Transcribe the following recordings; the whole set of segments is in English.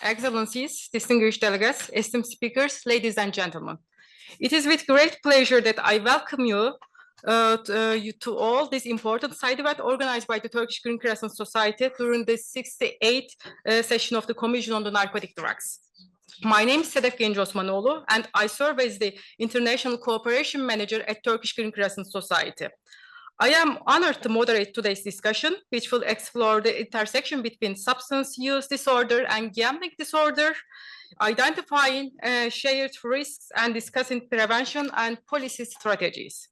Excellencies, distinguished delegates, esteemed speakers, ladies and gentlemen. It is with great pleasure that I welcome you to all this important side event organized by the Turkish Green Crescent Society during the 68th session of the Commission on the Narcotic Drugs. My name is Sedef Genç Osmanoğlu, and I serve as the International Cooperation Manager at Turkish Green Crescent Society. I am honored to moderate today's discussion, which will explore the intersection between substance use disorder and gambling disorder, identifying shared risks and discussing prevention and policy strategies.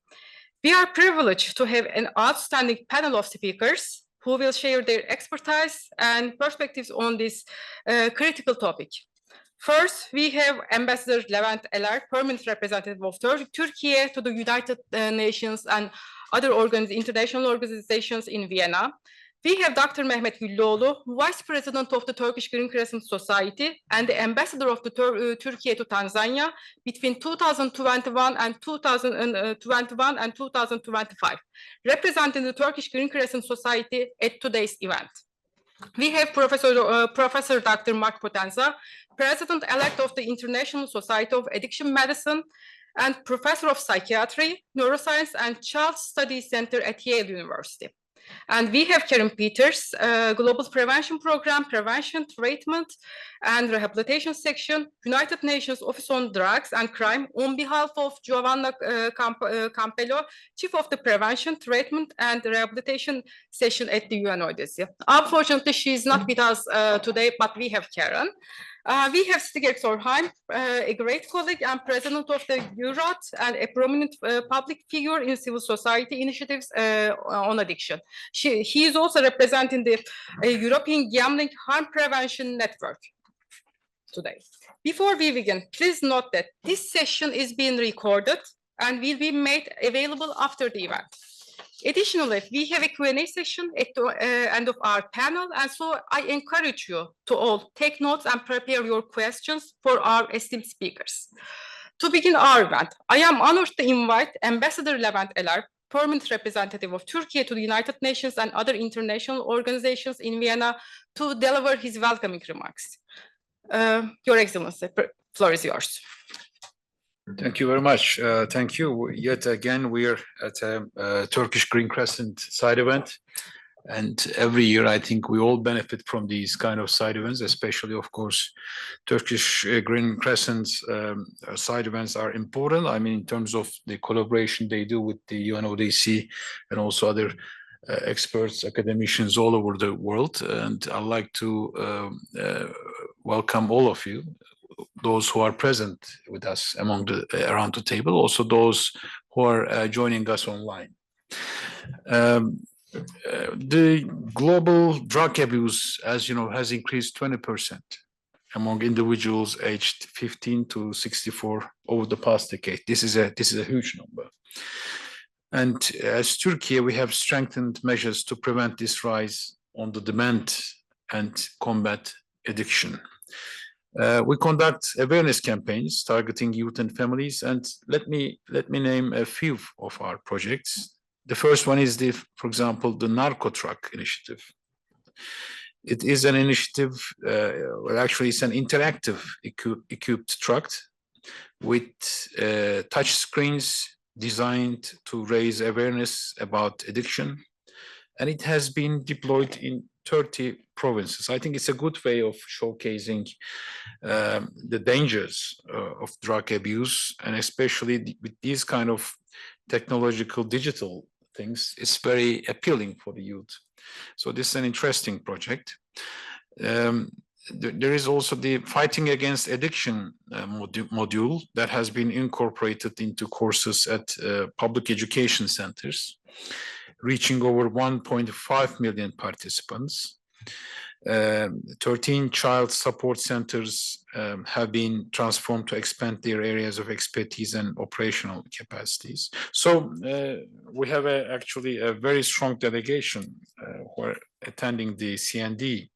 We are privileged to have an outstanding panel of speakers who will share their expertise and perspectives on this critical topic. First, we have Ambassador Levent Eler, permanent representative of Turkey to the United Nations and other international organizations in Vienna. We have Dr. Mehmet Güllüoğlu, Vice President of the Turkish Green Crescent Society and the Ambassador of the Turkey to Tanzania between 2021 and 2025, representing the Turkish Green Crescent Society at today's event. We have Professor Dr. Marc Potenza, President-elect of the International Society of Addiction Medicine and Professor of Psychiatry, Neuroscience and Child Studies Center at Yale University. And we have Karen Peters, Global Prevention Program, Prevention, Treatment and Rehabilitation Section, United Nations Office on Drugs and Crime, on behalf of Giovanna Campello, Chief of the Prevention, Treatment and Rehabilitation Section at the UNODC. Unfortunately, she is not with us today, but we have Karen. We have Stiger Sorheim, a great colleague and president of the URAT and a prominent public figure in civil society initiatives on addiction. He is also representing the European Gambling Harm Prevention Network today. Before we begin, please note that this session is being recorded and will be made available after the event. Additionally, we have a Q&A session at the end of our panel, and so I encourage you to all take notes and prepare your questions for our esteemed speakers. To begin our event, I am honored to invite Ambassador Levent Eler, permanent representative of Turkey to the United Nations and other international organizations in Vienna, to deliver his welcoming remarks. Your Excellency, the floor is yours. Thank you very much. Thank you. Yet again, we are at a Turkish Green Crescent side event. And every year, I think we all benefit from these kind of side events, especially, of course, Turkish Green Crescent side events are important. I mean, in terms of the collaboration they do with the UNODC and also other experts, academicians all over the world. And I'd like to welcome all of you, those who are present with us around the table, also those who are joining us online. The global drug abuse, as you know, has increased 20% among individuals aged 15 to 64 over the past decade. This is a huge number. And as Turkey, we have strengthened measures to prevent this rise on the demand and combat addiction. We conduct awareness campaigns targeting youth and families, and let me name a few of our projects. The first one is for example, the Narco Truck initiative. It is an initiative, well, actually, it's an interactive equipped truck with touch screens designed to raise awareness about addiction, and it has been deployed in 30 provinces. I think it's a good way of showcasing the dangers of drug abuse, and especially with these kind of technological digital things, it's very appealing for the youth. So this is an interesting project. There is also the Fighting Against Addiction module that has been incorporated into courses at public education centers, reaching over 1.5 million participants. 13 child support centers have been transformed to expand their areas of expertise and operational capacities. So we have actually a very strong delegation who are attending the CND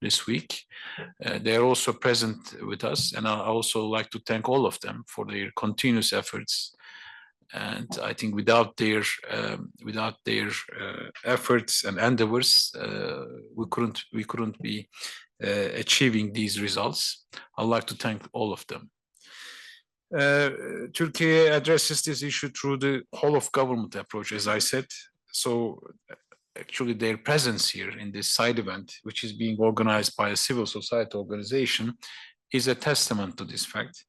this week. They are also present with us, and I also like to thank all of them for their continuous efforts. And I think without their efforts and endeavors, we couldn't be achieving these results. I'd like to thank all of them. Turkey addresses this issue through the whole of government approach, as I said. So actually their presence here in this side event, which is being organized by a civil society organization, is a testament to this fact.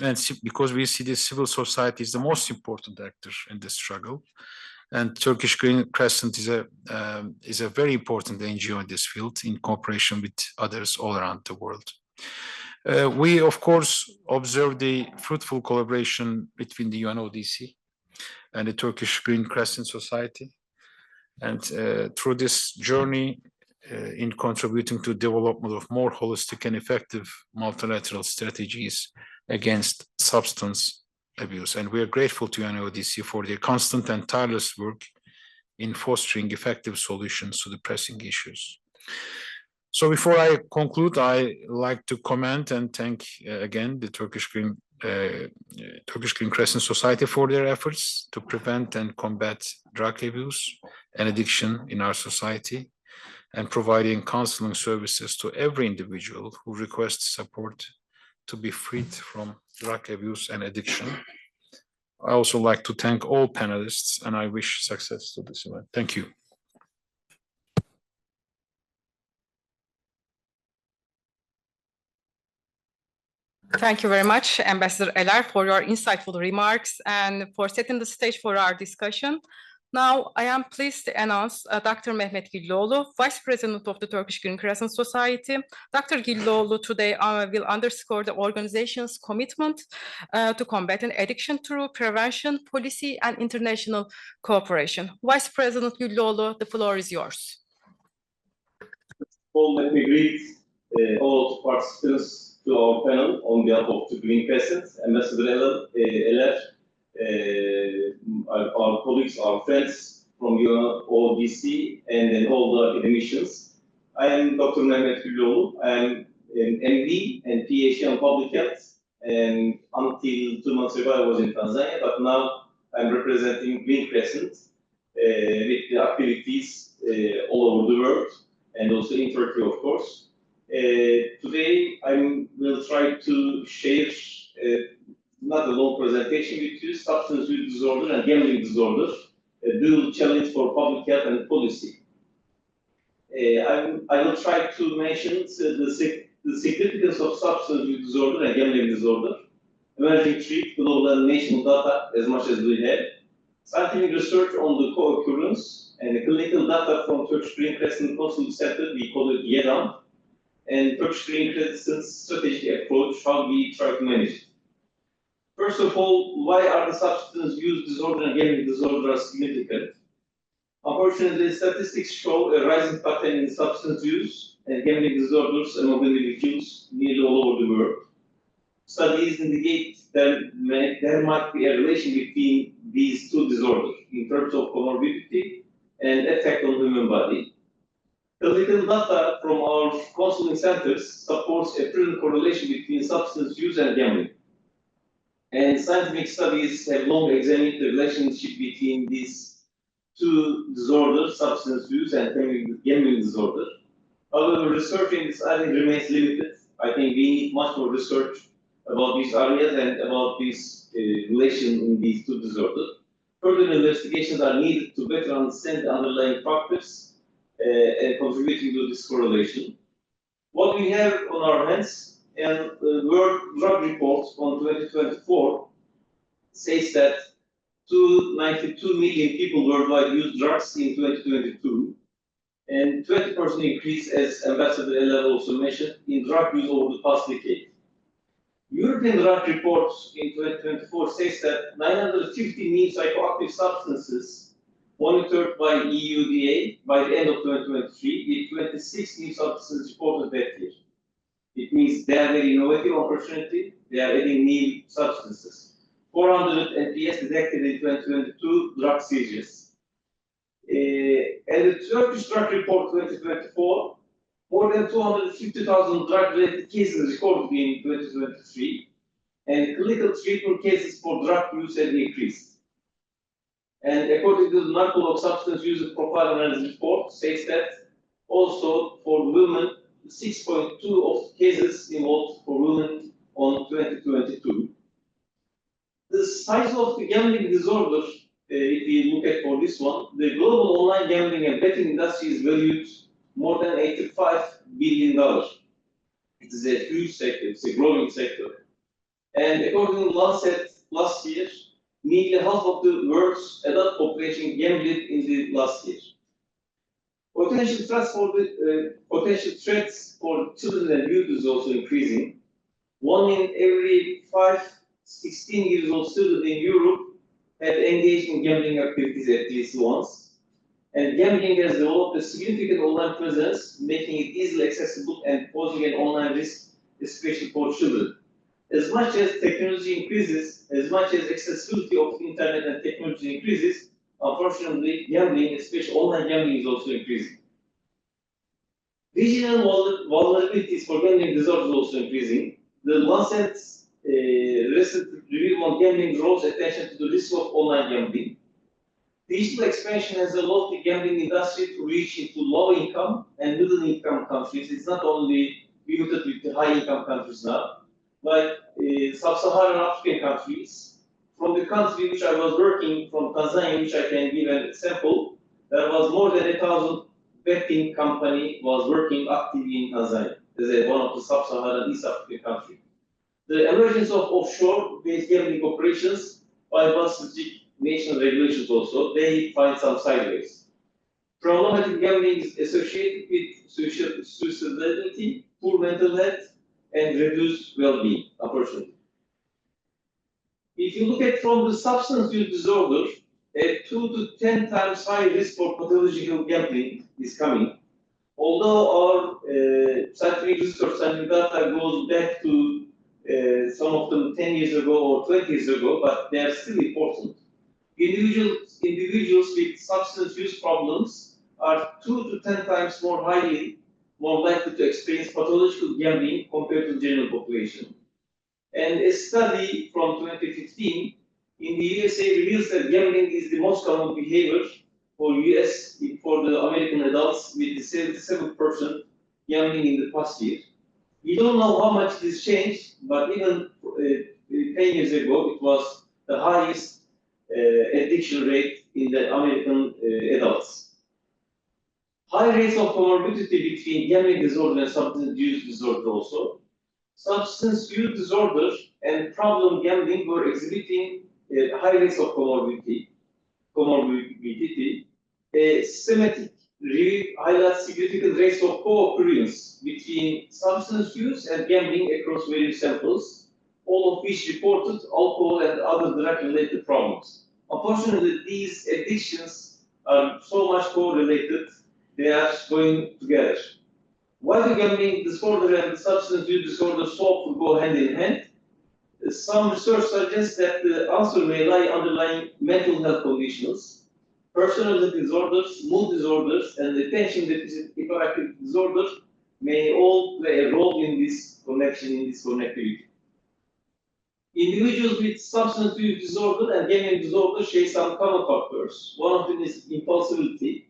And because we see the civil society is the most important actor in this struggle, and Turkish Green Crescent is a very important NGO in this field in cooperation with others all around the world. We, of course, observe the fruitful collaboration between the UNODC and the Turkish Green Crescent Society. And through this journey in contributing to development of more holistic and effective multilateral strategies against substance abuse. And we are grateful to UNODC for their constant and tireless work in fostering effective solutions to the pressing issues. So before I conclude, I like to comment and thank again the Turkish Green Crescent Society for their efforts to prevent and combat drug abuse and addiction in our society, and providing counseling services to every individual who requests support to be freed from drug abuse and addiction. I also like to thank all panelists, and I wish success to this event. Thank you. Thank you very much, Ambassador Eler, for your insightful remarks and for setting the stage for our discussion. Now, I am pleased to announce Dr. Mehmet Gilloğlu, Vice President of the Turkish Green Crescent Society. Dr. Gilloğlu today will underscore the organization's commitment to combating addiction through prevention, policy, and international cooperation. Vice President Gilloğlu, the floor is yours. Well, let me greet all participants to our panel on behalf of the Green Crescent, Ambassador Eler, our colleagues, our friends from UNODC, and then all the academicians. I am Dr. Mehmet Gilloğlu. I am an MD and PhD in public health, and until 2 months ago I was in Tanzania, but now I'm representing Green Crescent with the activities all over the world, and also in Turkey, of course. Today I will try to share not a long presentation with you, substance use disorder and gambling disorder, a dual challenge for public health and policy. I will try to mention the significance of substance use disorder and gambling disorder, emerging treat, global and national data as much as we have, scientific research on the co-occurrence, and the clinical data from Turkish Green Crescent Consulate Center, we call it YEDAM, and Turkish Green Crescent's strategic approach, how we try to manage it. First of all, why are the substance use disorder and gambling disorder are significant? Unfortunately, statistics show a rising pattern in substance use and gambling disorders among individuals nearly all over the world. Studies indicate that there might be a relation between these two disorders in terms of comorbidity and effect on the human body. Clinical data from our counseling centers supports a present correlation between substance use and gambling. And scientific studies have long examined the relationship between these two disorders, substance use and gambling disorder. However, research in this area remains limited. I think we need much more research about these areas and about this relation in these two disorders. Further investigations are needed to better understand the underlying factors and contributing to this correlation. What we have on our hands, and the World Drug Report on 2024 says that 292 million people worldwide used drugs in 2022, and 20% increase, as Ambassador Eler also mentioned, in drug use over the past decade. European Drug Report in 2024 says that 950 new psychoactive substances monitored by EUDA by the end of 2023, with 26 new substances reported that year. It means they are very innovative opportunity. They are adding new substances. 400 NPS detected in 2022 drug seizures. And the Turkish Drug Report 2024, more than 250,000 drug-related cases recorded in 2023, and clinical treatment cases for drug use have increased. And according to the Narcolepsy Substance Use Profile Analysis Report, says that also for women 6.2 of cases involved for women on 2022. The size of the gambling disorder, if we look at for this one, the global online gambling and betting industry is valued more than $85 billion. It is a huge sector, it's a growing sector. And according to Lancet last year, nearly half of the world's adult population gambled in the last year. Potential threats for children and youth is also increasing. 1 in every 5 16-year-old students in Europe had engaged in gambling activities at least once. And gambling has developed a significant online presence, making it easily accessible and posing an online risk, especially for children. As much as technology increases, as much as accessibility of internet and technology increases, unfortunately, gambling, especially online gambling, is also increasing. Regional vulnerabilities for gambling disorders is also increasing. The Lancet's recent review on gambling draws attention to the risk of online gambling. Digital expansion has allowed the gambling industry to reach into low-income and middle-income countries. It's not only limited with the high-income countries now, like sub-Saharan African countries. From the country which I was working, from Tanzania, which I can give an example, there was more than 1,000 betting company was working actively in Tanzania as one of the sub-Saharan East African countries. The emergence of offshore-based gambling operations bypass strict national regulations also, they find some sideways. Problematic gambling is associated with suicidality, poor mental health, and reduced well-being, unfortunately. If you look at from the substance use disorder, a 2 to 10 times high risk for pathological gambling is coming. Although our scientific research, scientific data goes back to some of them 10 years ago or 20 years ago, but they are still important. Individuals with substance use problems are 2 to 10 times more likely to experience pathological gambling compared to the general population. And a study from 2015 in the USA reveals that gambling is the most common behavior for the American adults, with 77% gambling in the past year. We don't know how much this changed, but even 10 years ago, it was the highest addiction rate in the American adults. High rates of comorbidity between gambling disorder and substance use disorder also. Substance use disorder and problem gambling were exhibiting high rates of comorbidity. A systematic review highlights significant rates of co-occurrence between substance use and gambling across various samples, all of which reported alcohol and other drug-related problems. Unfortunately, these addictions are so much correlated, they are going together. Why do gambling disorder and substance use disorder so often go hand in hand? Some research suggests that the answer may lie underlying mental health conditions, personality disorders, mood disorders, and attention deficit hyperactivity disorder may all play a role in this connection, in this connectivity. Individuals with substance use disorder and gambling disorder share some common factors. One of them is impulsivity.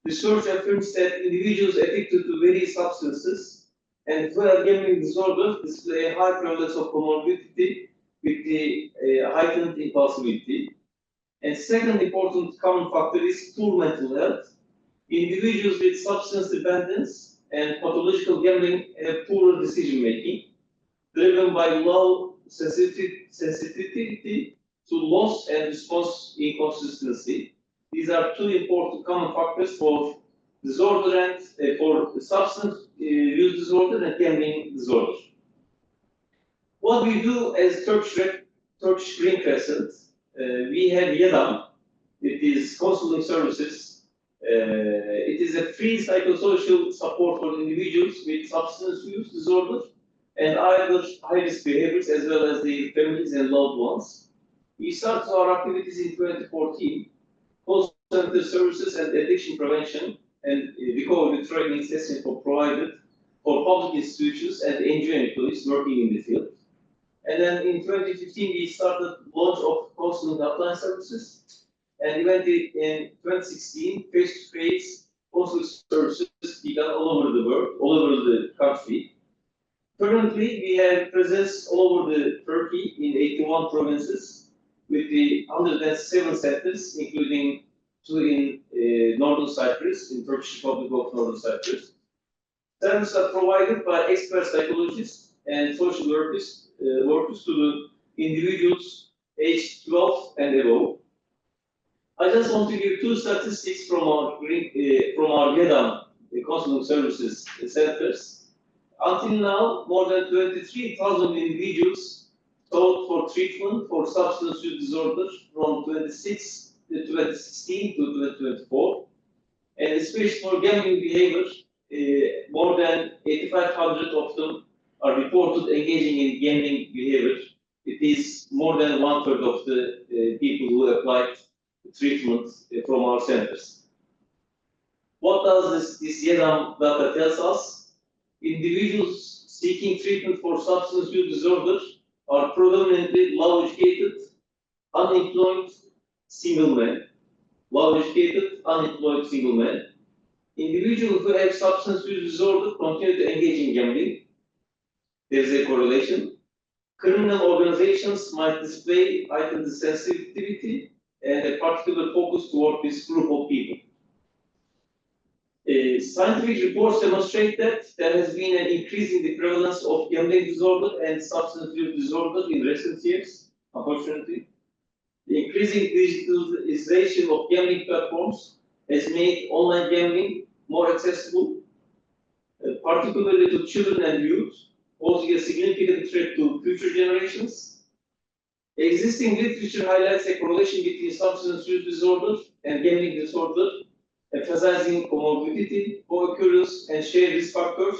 Research affirms that individuals addicted to various substances and who have gambling disorder display a high prevalence of comorbidity with the heightened impulsivity. And second important common factor is poor mental health. Individuals with substance dependence and pathological gambling have poorer decision making, driven by low sensitivity to loss and response inconsistency. These are two important common factors for disorder and for substance use disorder and gambling disorder. What we do as Turkish Green Crescent, we have YEDAM, it is counseling services. It is a free psychosocial support for individuals with substance use disorder and other high-risk behaviors, as well as their families and loved ones. We started our activities in 2014. Call center services and addiction prevention and recovery training sessions were provided for public institutions and NGO employees working in the field. And then in 2015, we started launch of counseling hotline services. And in 2016, face-to-face counseling services begun all over the world, all over the country. Currently, we have presence all over the Turkey in 81 provinces with the 107 centers, including two in Northern Cyprus, in Turkish Republic of Northern Cyprus. Services are provided by expert psychologists and social workers to the individuals aged 12 and above. I just want to give two statistics from our GEDAM counseling services centers. Until now, more than 23,000 individuals sought for treatment for substance use disorder from 2016 to 2024, and especially for gambling behavior, more than 8,500 of them are reported engaging in gambling behavior. It is more than 1/3 of the people who applied treatment from our centers. What does this GEDAM data tells us? Individuals seeking treatment for substance use disorder are predominantly low-educated, unemployed single men. Low-educated, unemployed single men. Individuals who have substance use disorder continue to engage in gambling. There is a correlation. Criminal organizations might display heightened sensitivity and a particular focus toward this group of people. Scientific reports demonstrate that there has been an increase in the prevalence of gambling disorder and substance use disorder in recent years, unfortunately. The increasing digitalization of gambling platforms has made online gambling more accessible, particularly to children and youth, posing a significant threat to future generations. Existing literature highlights a correlation between substance use disorder and gambling disorder, emphasizing comorbidity, co-occurrence, and shared risk factors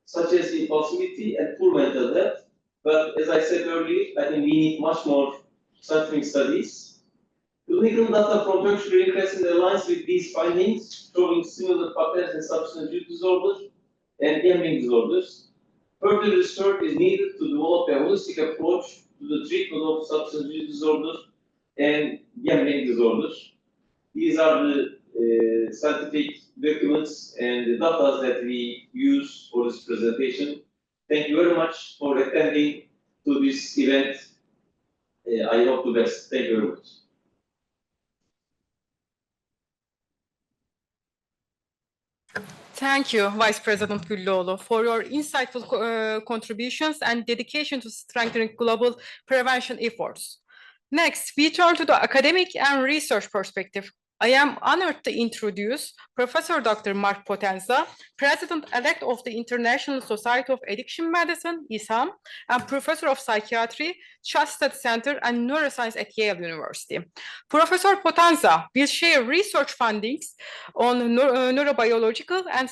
such as impulsivity and poor mental health. But as I said earlier, I think we need much more scientific studies. Clinical data from Turkish Green Crescent aligns with these findings, showing similar patterns in substance use disorder and gambling disorders. Further research is needed to develop a holistic approach to the treatment of substance use disorder and gambling disorders. These are the scientific documents and the data that we use for this presentation. Thank you very much for attending to this event. I hope the best. Thank you very much. Thank you, Vice President Güllüoğlu, for your insightful contributions and dedication to strengthening global prevention efforts. Next, we turn to the academic and research perspective. I am honored to introduce Professor Dr. Marc Potenza, President-elect of the International Society of Addiction Medicine, ISAM, and Professor of Psychiatry, Chastet Center and Neuroscience at Yale University. Professor Potenza will share research findings on neurobiological and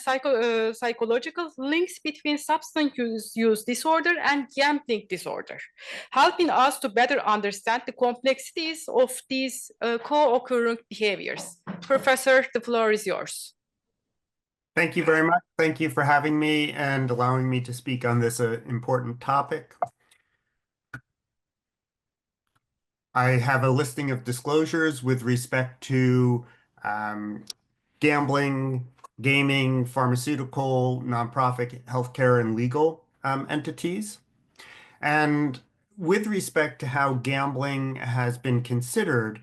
psychological links between substance use disorder and gambling disorder, helping us to better understand the complexities of these co-occurring behaviors. Professor, the floor is yours. Thank you very much. Thank you for having me and allowing me to speak on this important topic. I have a listing of disclosures with respect to gambling, gaming, pharmaceutical, nonprofit, healthcare, and legal entities. And with respect to how gambling has been considered,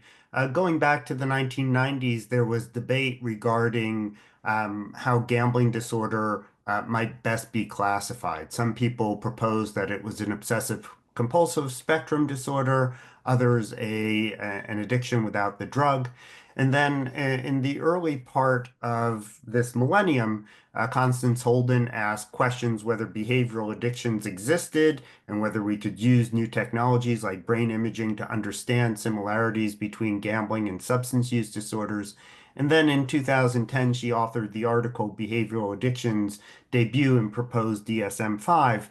going back to the 1990s, there was debate regarding how gambling disorder might best be classified. Some people proposed that it was an obsessive compulsive spectrum disorder, others an addiction without the drug. And then in the early part of this millennium, Constance Holden asked questions whether behavioral addictions existed and whether we could use new technologies like brain imaging to understand similarities between gambling and substance use disorders. And then in 2010, she authored the article Behavioral Addictions Debut and Proposed DSM-5,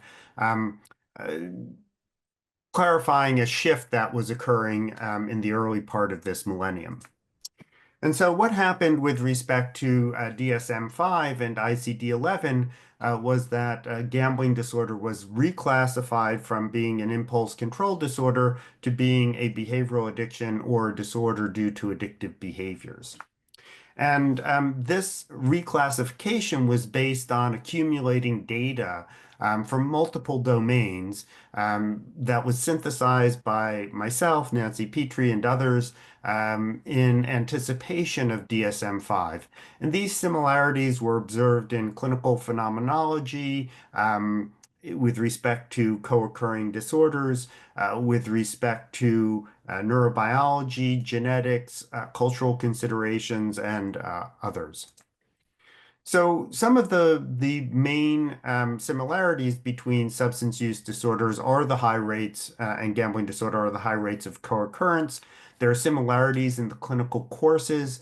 clarifying a shift that was occurring in the early part of this millennium. And so what happened with respect to DSM-5 and ICD-11 was that gambling disorder was reclassified from being an impulse control disorder to being a behavioral addiction or disorder due to addictive behaviors. And this reclassification was based on accumulating data from multiple domains that was synthesized by myself, Nancy Petrie, and others in anticipation of DSM-5. And these similarities were observed in clinical phenomenology, with respect to co-occurring disorders, with respect to neurobiology, genetics, cultural considerations, and others. So some of the main similarities between substance use disorders are the high rates and gambling disorder are the high rates of co-occurrence. There are similarities in the clinical courses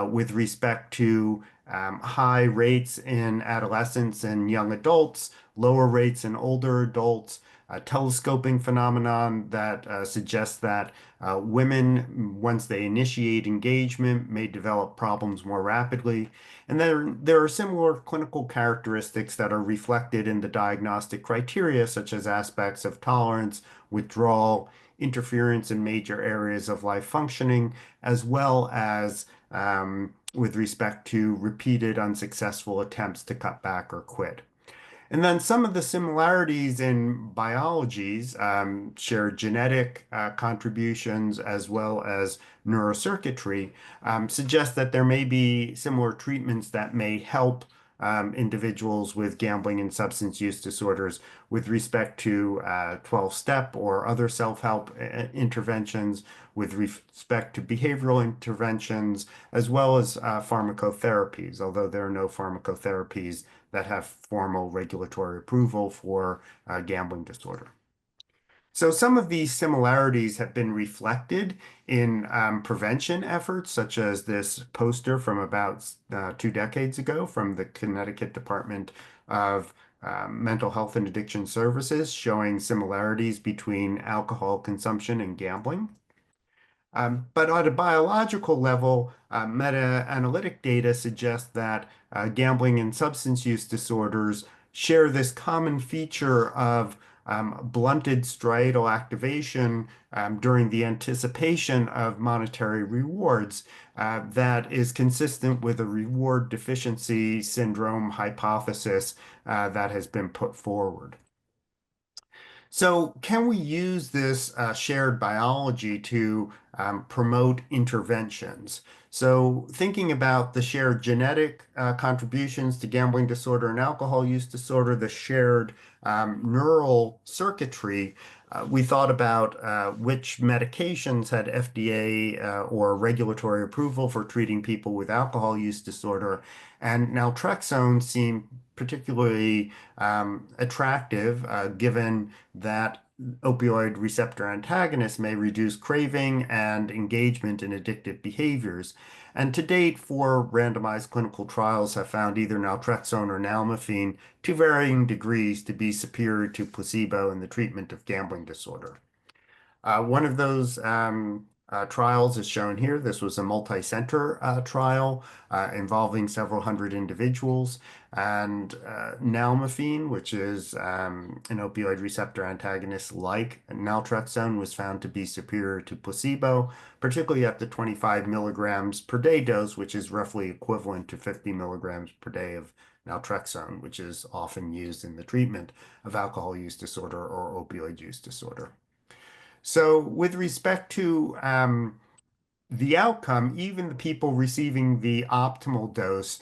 with respect to high rates in adolescents and young adults, lower rates in older adults, a telescoping phenomenon that suggests that women, once they initiate engagement, may develop problems more rapidly. And there are similar clinical characteristics that are reflected in the diagnostic criteria, such as aspects of tolerance, withdrawal, interference in major areas of life functioning, as well as with respect to repeated unsuccessful attempts to cut back or quit. And then some of the similarities in biologies share genetic contributions as well as neurocircuitry, suggest that there may be similar treatments that may help individuals with gambling and substance use disorders with respect to 12-step or other self-help interventions, with respect to behavioral interventions, as well as pharmacotherapies, although there are no pharmacotherapies that have formal regulatory approval for gambling disorder. So some of these similarities have been reflected in prevention efforts, such as this poster from about 2 decades ago from the Connecticut Department of Mental Health and Addiction Services, showing similarities between alcohol consumption and gambling. But at a biological level, meta-analytic data suggests that gambling and substance use disorders share this common feature of blunted striatal activation during the anticipation of monetary rewards that is consistent with a reward deficiency syndrome hypothesis that has been put forward. So can we use this shared biology to promote interventions? So thinking about the shared genetic contributions to gambling disorder and alcohol use disorder, the shared neural circuitry, we thought about which medications had FDA or regulatory approval for treating people with alcohol use disorder. And naltrexone seemed particularly attractive given that opioid receptor antagonists may reduce craving and engagement in addictive behaviors. And to date, 4 randomized clinical trials have found either naltrexone or nalmefene to varying degrees to be superior to placebo in the treatment of gambling disorder. One of those trials is shown here. This was a multi-center trial involving several hundred individuals. And nalmefene, which is an opioid receptor antagonist like naltrexone, was found to be superior to placebo, particularly at the 25 milligrams per day dose, which is roughly equivalent to 50 milligrams per day of naltrexone, which is often used in the treatment of alcohol use disorder or opioid use disorder. So with respect to the outcome, even the people receiving the optimal dose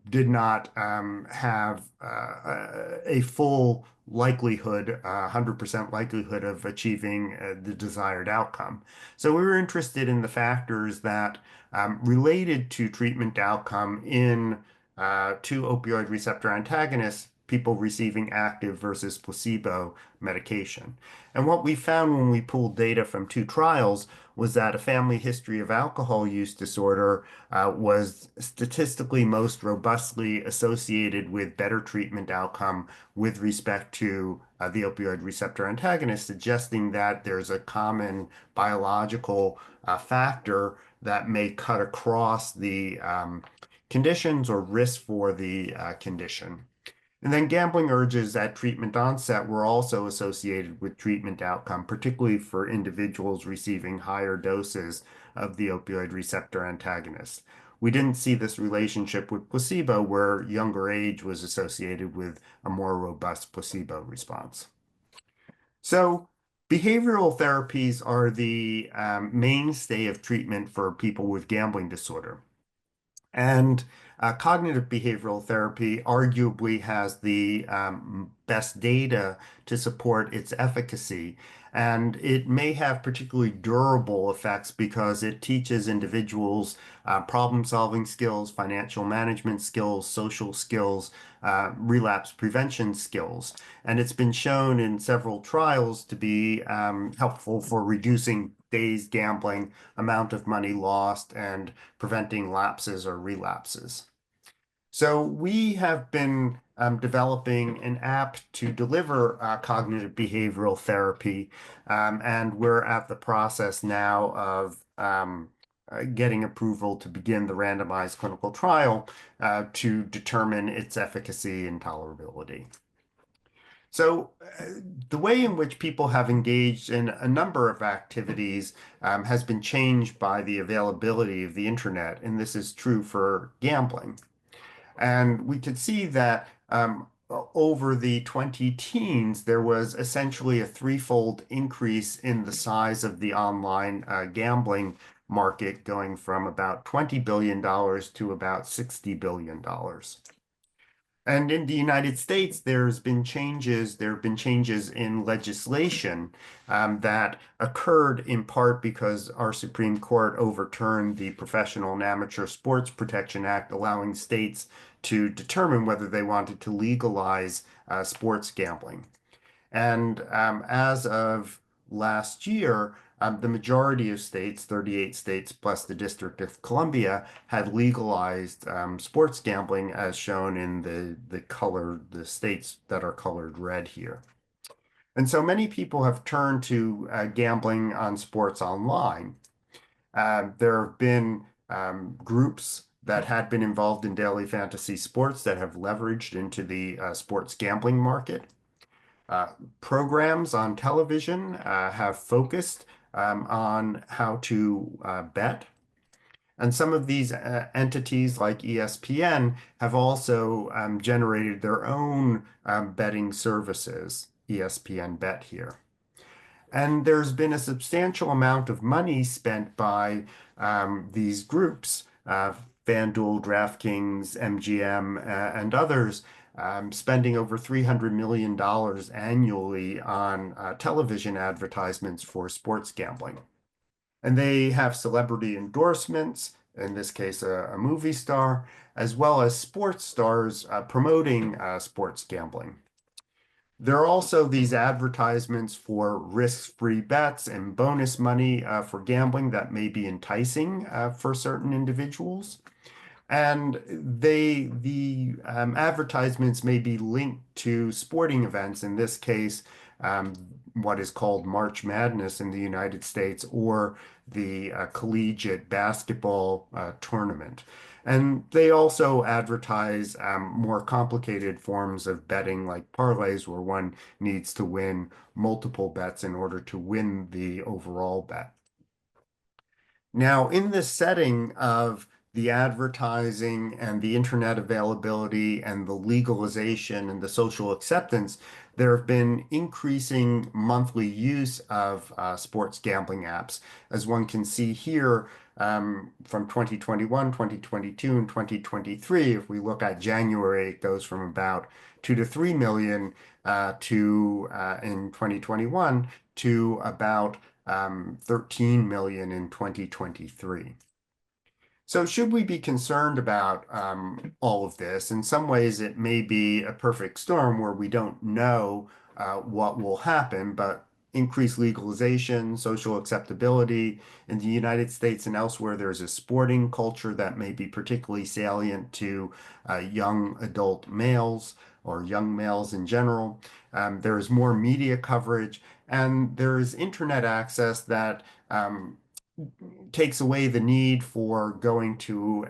did not have a full likelihood, 100% likelihood of achieving the desired outcome. So we were interested in the factors that related to treatment outcome in 2 opioid receptor antagonists, people receiving active versus placebo medication. And what we found when we pooled data from 2 trials was that a family history of alcohol use disorder was statistically most robustly associated with better treatment outcome with respect to the opioid receptor antagonist, suggesting that there's a common biological factor that may cut across the conditions or risk for the condition. And then gambling urges at treatment onset were also associated with treatment outcome, particularly for individuals receiving higher doses of the opioid receptor antagonist. we didn't see this relationship with placebo where younger age was associated with a more robust placebo response. So behavioral therapies are the mainstay of treatment for people with gambling disorder. And cognitive behavioral therapy arguably has the best data to support its efficacy. And it may have particularly durable effects because it teaches individuals problem-solving skills, financial management skills, social skills, relapse prevention skills. And it's been shown in several trials to be helpful for reducing days gambling, amount of money lost, and preventing lapses or relapses. So we have been developing an app to deliver cognitive behavioral therapy, and we're at the process now of getting approval to begin the randomized clinical trial to determine its efficacy and tolerability. So the way in which people have engaged in a number of activities has been changed by the availability of the internet, and this is true for gambling. And we could see that over the 20 teens, there was essentially a threefold increase in the size of the online gambling market, going from about $20 billion to about $60 billion. And in the United States, there have been changes in legislation that occurred in part because our Supreme Court overturned the Professional and Amateur Sports Protection Act, allowing states to determine whether they wanted to legalize sports gambling. And as of last year, the majority of states, 38 states plus the District of Columbia, had legalized sports gambling as shown in the states that are colored red here. And so many people have turned to gambling on sports online. There have been groups that had been involved in daily fantasy sports that have leveraged into the sports gambling market. Programs on television have focused on how to bet. And some of these entities like ESPN have also generated their own betting services, ESPN Bet here. And there's been a substantial amount of money spent by these groups, FanDuel, DraftKings, MGM, and others, spending over $300 million annually on television advertisements for sports gambling. And they have celebrity endorsements, in this case, a movie star, as well as sports stars promoting sports gambling. There are also these advertisements for risk-free bets and bonus money for gambling that may be enticing for certain individuals. And the advertisements may be linked to sporting events, in this case, what is called March Madness in the United States, or the collegiate basketball tournament. And they also advertise more complicated forms of betting, like parlays, where one needs to win multiple bets in order to win the overall bet. Now, in this setting of the advertising and the internet availability and the legalization and the social acceptance, there have been increasing monthly use of sports gambling apps. As one can see here, from 2021, 2022, and 2023, if we look at January, it goes from about 2 to 3 million in 2021 to about 13 million in 2023. So should we be concerned about all of this? In some ways, it may be a perfect storm where we don't know what will happen, but increased legalization, social acceptability in the United States and elsewhere, there's a sporting culture that may be particularly salient to young adult males or young males in general. There is more media coverage, and there is internet access that takes away the need for going to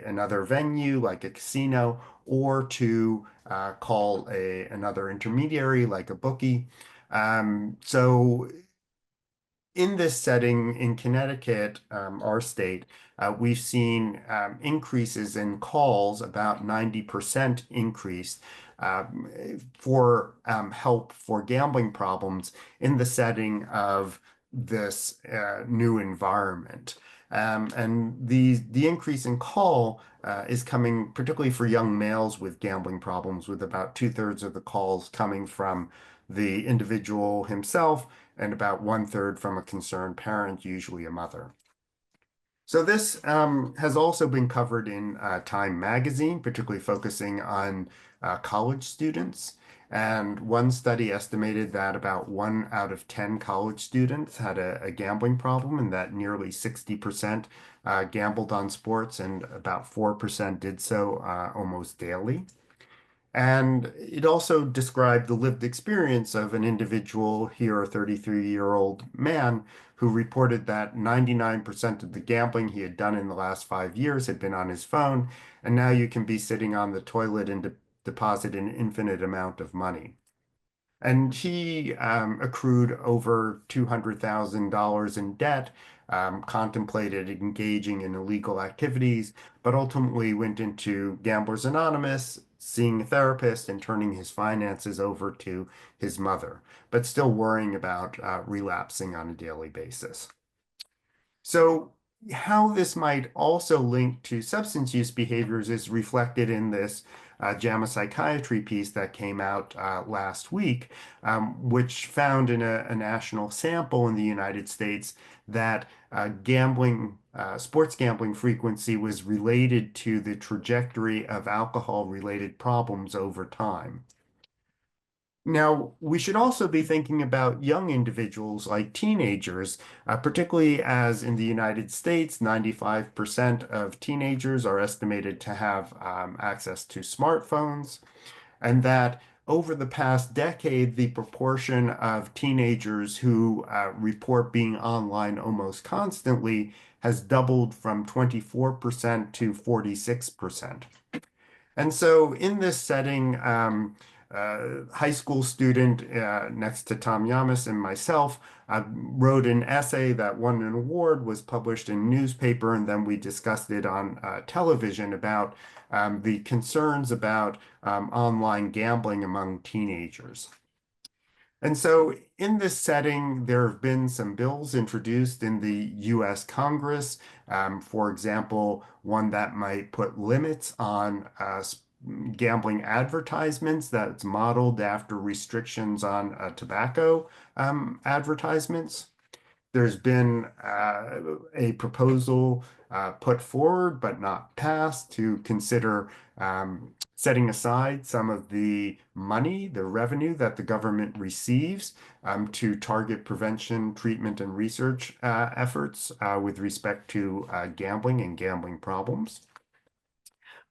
another venue like a casino, or to call another intermediary like a bookie. So in this setting in Connecticut, our state, we've seen increases in calls, about 90% increase for help for gambling problems in the setting of this new environment. And the increase in call is coming particularly for young males with gambling problems, with about 2/3 of the calls coming from the individual himself and about 1/3 from a concerned parent, usually a mother. So this has also been covered in Time magazine, particularly focusing on college students. And one study estimated that about 1 out of 10 college students had a gambling problem, and that nearly 60% gambled on sports, and about 4% did so almost daily. And it also described the lived experience of an individual, here a 33-year-old man, who reported that 99% of the gambling he had done in the last 5 years had been on his phone, and now you can be sitting on the toilet and deposit an infinite amount of money. And he accrued over $200,000 in debt, contemplated engaging in illegal activities, but ultimately went into Gamblers Anonymous, seeing a therapist, and turning his finances over to his mother, but still worrying about relapsing on a daily basis. So how this might also link to substance use behaviors is reflected in this JAMA Psychiatry piece that came out last week, which found in a national sample in the United States that sports gambling frequency was related to the trajectory of alcohol-related problems over time. Now, we should also be thinking about young individuals like teenagers, particularly as in the United States, 95% of teenagers are estimated to have access to smartphones, and that over the past decade, the proportion of teenagers who report being online almost constantly has doubled from 24% to 46%. And so in this setting, high school student next to Tom Yamas and myself wrote an essay that won an award, was published in a newspaper, and then we discussed it on television about the concerns about online gambling among teenagers. And so in this setting, there have been some bills introduced in the US Congress. For example, one that might put limits on gambling advertisements that's modeled after restrictions on tobacco advertisements. There's been a proposal put forward but not passed to consider setting aside some of the money, the revenue that the government receives to target prevention, treatment, and research efforts with respect to gambling and gambling problems.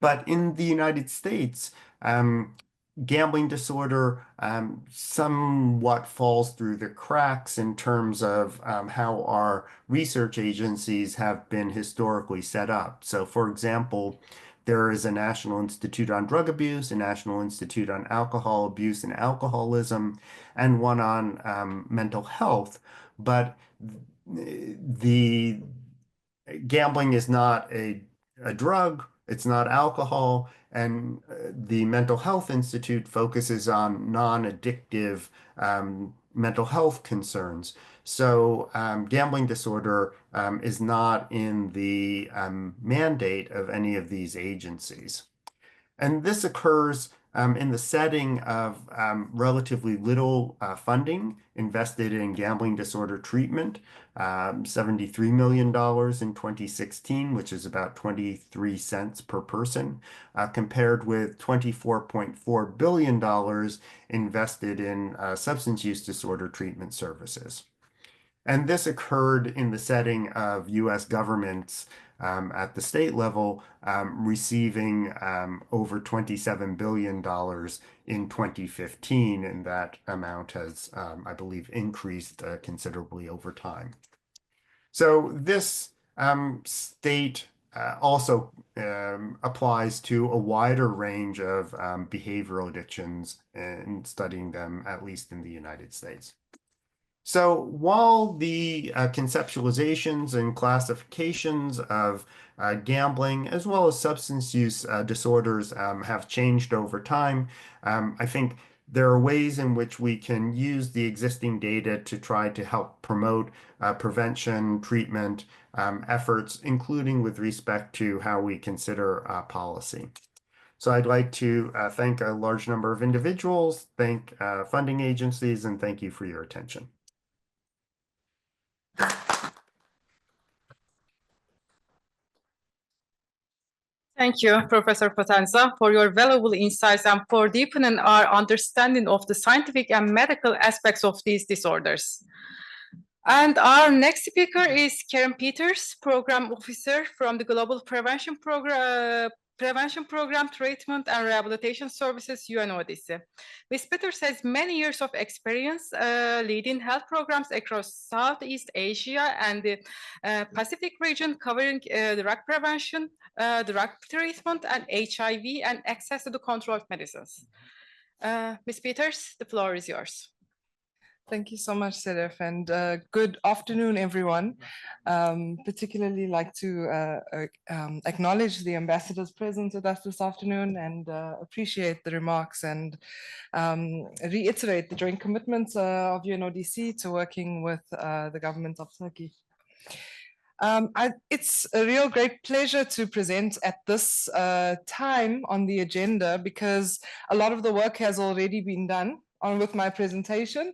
But in the United States, gambling disorder somewhat falls through the cracks in terms of how our research agencies have been historically set up. So, for example, there is a National Institute on Drug Abuse, a National Institute on Alcohol Abuse and Alcoholism, and one on mental health. But the gambling is not a drug, it's not alcohol, and the Mental Health Institute focuses on non-addictive mental health concerns. So gambling disorder is not in the mandate of any of these agencies. And this occurs in the setting of relatively little funding invested in gambling disorder treatment, $73 million in 2016, which is about 23 cents per person, compared with $24.4 billion invested in substance use disorder treatment services. And this occurred in the setting of US governments at the state level receiving over $27 billion in 2015, and that amount has, I believe, increased considerably over time. So this state also applies to a wider range of behavioral addictions and studying them, at least in the United States. So while the conceptualizations and classifications of gambling as well as substance use disorders have changed over time, I think there are ways in which we can use the existing data to try to help promote prevention, treatment efforts, including with respect to how we consider policy. So I'd like to thank a large number of individuals, thank funding agencies, and thank you for your attention. Thank you, Professor Potenza, for your valuable insights and for deepening our understanding of the scientific and medical aspects of these disorders. And our next speaker is Karen Peters, Program Officer from the Global Prevention Program, Treatment and Rehabilitation Services, UNODC. Ms. Peters has many years of experience leading health programs across Southeast Asia and the Pacific region, covering drug prevention, drug treatment, and HIV, and access to the controlled medicines. Ms. Peters, the floor is yours. Thank you so much, Sedef, and good afternoon, everyone. Particularly like to acknowledge the ambassadors present with us this afternoon and appreciate the remarks and reiterate the joint commitments of UNODC to working with the government of Turkey. It's a real great pleasure to present at this time on the agenda because a lot of the work has already been done on with my presentation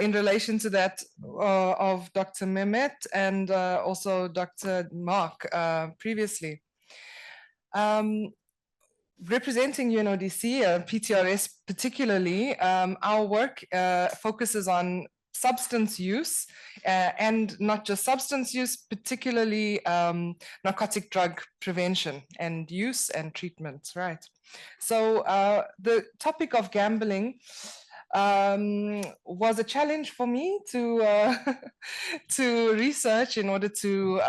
in relation to that of Dr. Mehmet and also Dr. Marc previously. Representing UNODC, PTRS particularly, our work focuses on substance use and not just substance use, particularly narcotic drug prevention and use and treatment, right? So the topic of gambling was a challenge for me to to research in order to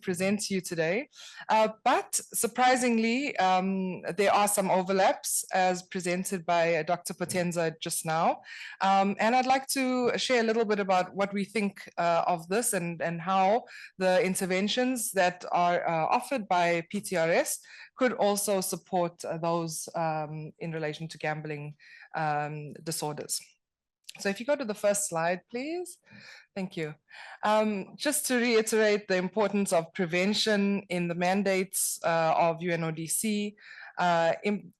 present to you today. But surprisingly, there are some overlaps as presented by Dr. Potenza just now. And I'd like to share a little bit about what we think of this and how the interventions that are offered by PTRS could also support those in relation to gambling disorders. So if you go to the first slide, please. Thank you. Just to reiterate the importance of prevention in the mandates of UNODC,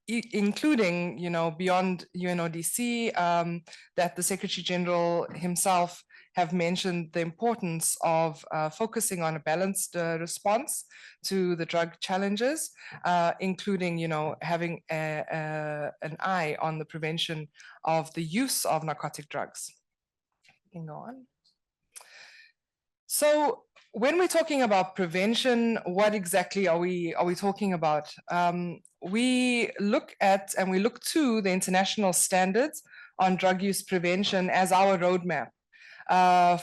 including, you know, beyond UNODC, that the Secretary General himself have mentioned the importance of focusing on a balanced response to the drug challenges, including, you know, having an eye on the prevention of the use of narcotic drugs. You can go on. So when we're talking about prevention, what exactly are we talking about? We look at and we look to the international standards on drug use prevention as our roadmap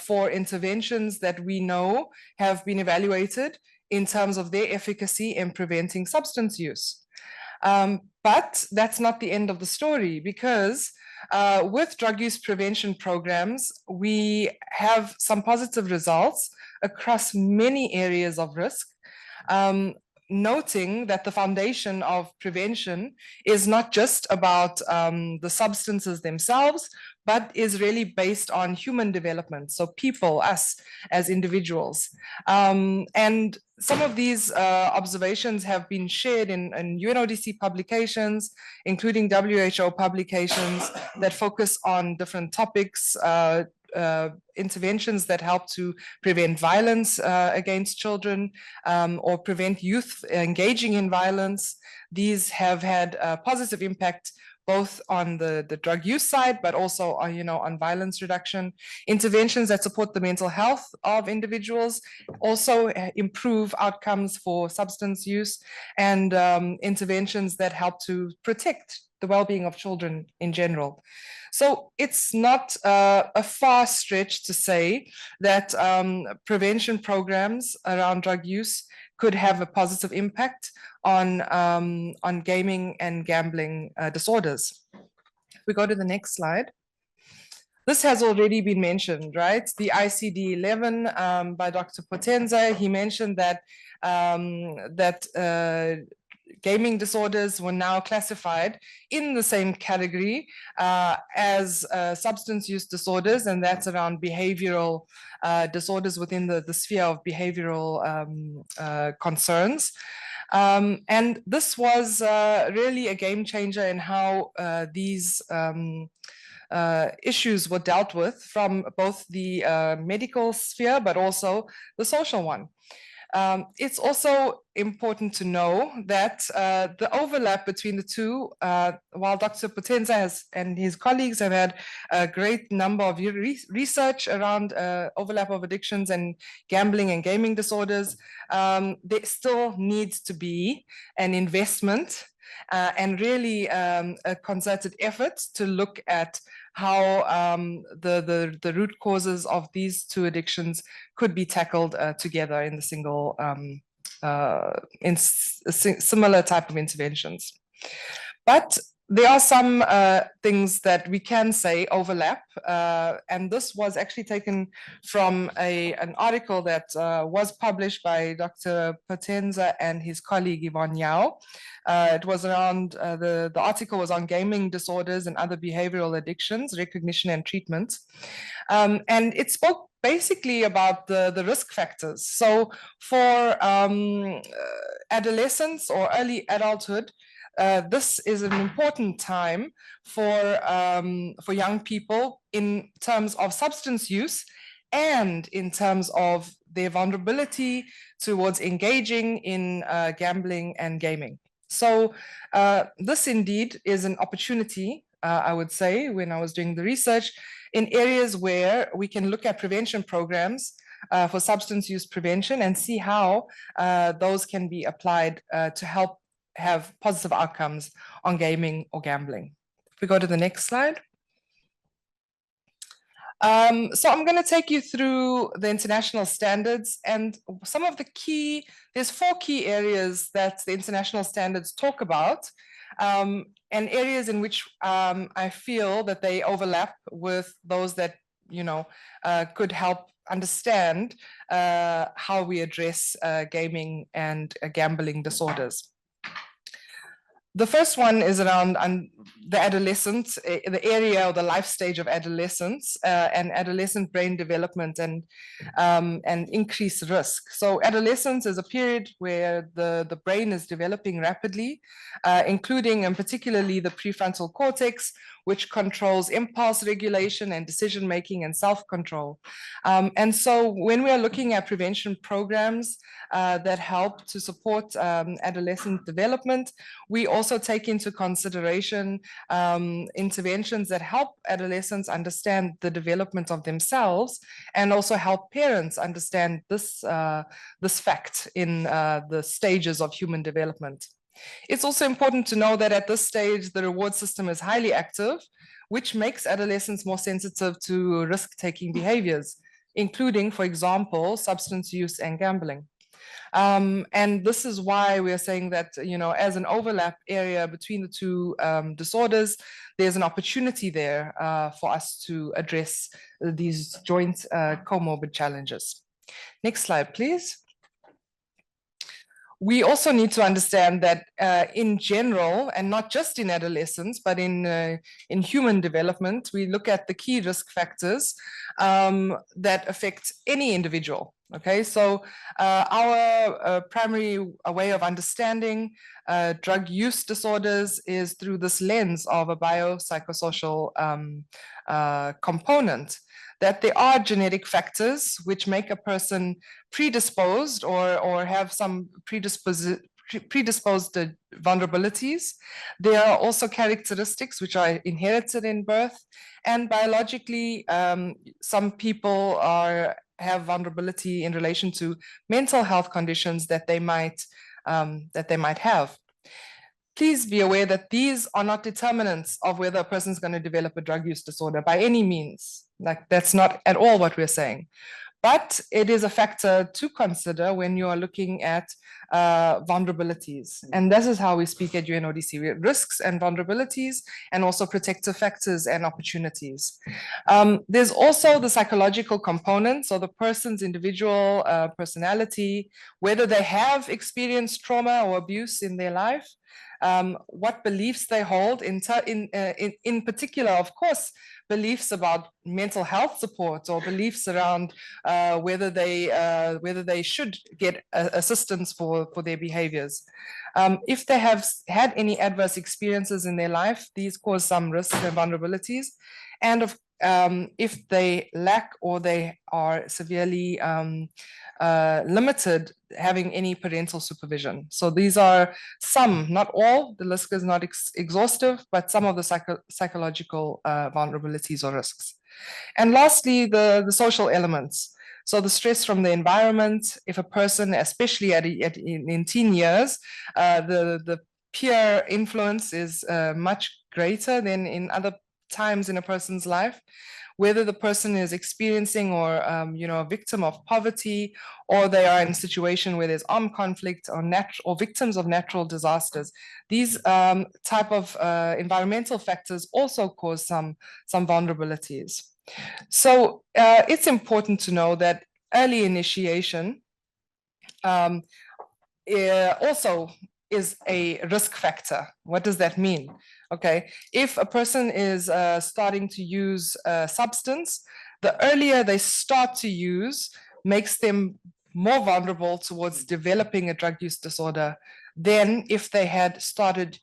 for interventions that we know have been evaluated in terms of their efficacy in preventing substance use. But that's not the end of the story, because with drug use prevention programs, we have some positive results across many areas of risk, noting that the foundation of prevention is not just about the substances themselves, but is really based on human development. So people, us as individuals. And some of these observations have been shared in UNODC publications, including WHO publications that focus on different topics, interventions that help to prevent violence against children or prevent youth engaging in violence. These have had a positive impact both on the drug use side, but also on, you know, on violence reduction. Interventions that support the mental health of individuals also improve outcomes for substance use, and interventions that help to protect the well-being of children in general. So it's not a far stretch to say that prevention programs around drug use could have a positive impact on gaming and gambling disorders. If we go to the next slide. This has already been mentioned, right? The ICD-11 by Dr. Potenza, he mentioned that gaming disorders were now classified in the same category as substance use disorders, and that's around behavioral disorders within the sphere of behavioral concerns. And this was really a game changer in how these issues were dealt with from both the medical sphere, but also the social one. It's also important to know that the overlap between the two, while Dr. Potenza and his colleagues have had a great number of research around overlap of addictions and gambling and gaming disorders, there still needs to be an investment and really a concerted effort to look at how the root causes of these two addictions could be tackled together in the single, similar type of interventions. But there are some things that we can say overlap, and this was actually taken from an article that was published by Dr. Potenza and his colleague Yvonne Yao. It was around, the article was on gaming disorders and other behavioral addictions, recognition and treatment. And it spoke basically about the risk factors. So for adolescence or early adulthood, this is an important time for young people in terms of substance use and in terms of their vulnerability towards engaging in gambling and gaming. So this indeed is an opportunity, I would say, when I was doing the research, in areas where we can look at prevention programs for substance use prevention and see how those can be applied to help have positive outcomes on gaming or gambling. If we go to the next slide. So I'm going to take you through the international standards and some of the there's 4 key areas that the international standards talk about, and areas in which I feel that they overlap with those that, could help understand how we address gaming and gambling disorders. The first one is around the adolescent, the area or the life stage of adolescence and adolescent brain development and increased risk. So adolescence is a period where the brain is developing rapidly, including and particularly the prefrontal cortex, which controls impulse regulation and decision-making and self-control. And so when we are looking at prevention programs that help to support adolescent development, we also take into consideration interventions that help adolescents understand the development of themselves and also help parents understand this fact in the stages of human development. It's also important to know that at this stage, the reward system is highly active, which makes adolescents more sensitive to risk-taking behaviors, including, for example, substance use and gambling. And this is why we are saying that, as an overlap area between the two disorders, there's an opportunity there for us to address these joint comorbid challenges. Next slide, please. We also need to understand that in general, and not just in adolescence, but in human development, we look at the key risk factors that affect any individual. Okay, so our primary way of understanding drug use disorders is through this lens of a biopsychosocial component, that there are genetic factors which make a person predisposed or have some predisposed vulnerabilities. There are also characteristics which are inherited in birth, and biologically, some people have vulnerability in relation to mental health conditions that they might have. Please be aware that these are not determinants of whether a person is going to develop a drug use disorder by any means. Like, that's not at all what we're saying. But it is a factor to consider when you are looking at vulnerabilities. And this is how we speak at UNODC, risks and vulnerabilities, and also protective factors and opportunities. There's also the psychological component, so the person's individual personality, whether they have experienced trauma or abuse in their life, what beliefs they hold in particular, of course, beliefs about mental health support or beliefs around whether they should get assistance for their behaviors. If they have had any adverse experiences in their life, these cause some risks and vulnerabilities. And if they lack or they are severely limited having any parental supervision. So these are some, not all, the list is not exhaustive, but some of the psychological vulnerabilities or risks. And lastly, the social elements. So the stress from the environment, if a person, especially in teen years, the peer influence is much greater than in other times in a person's life, whether the person is experiencing or a victim of poverty, or they are in a situation where there's armed conflict or victims of natural disasters. These type of environmental factors also cause some vulnerabilities. So it's important to know that early initiation also is a risk factor. What does that mean? Okay, if a person is starting to use a substance, the earlier they start to use makes them more vulnerable towards developing a drug use disorder than if they had started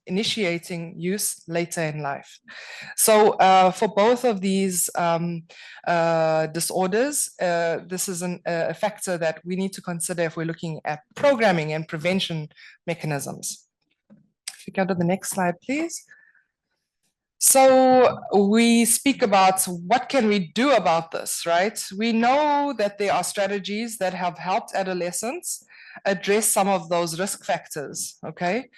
initiating use later in life. So for both of these disorders, this is a factor that we need to consider if we're looking at programming and prevention mechanisms. If you go to the next slide, please. So we speak about what can we do about this, right? We know that there are strategies that have helped adolescents address some of those risk factors, okay?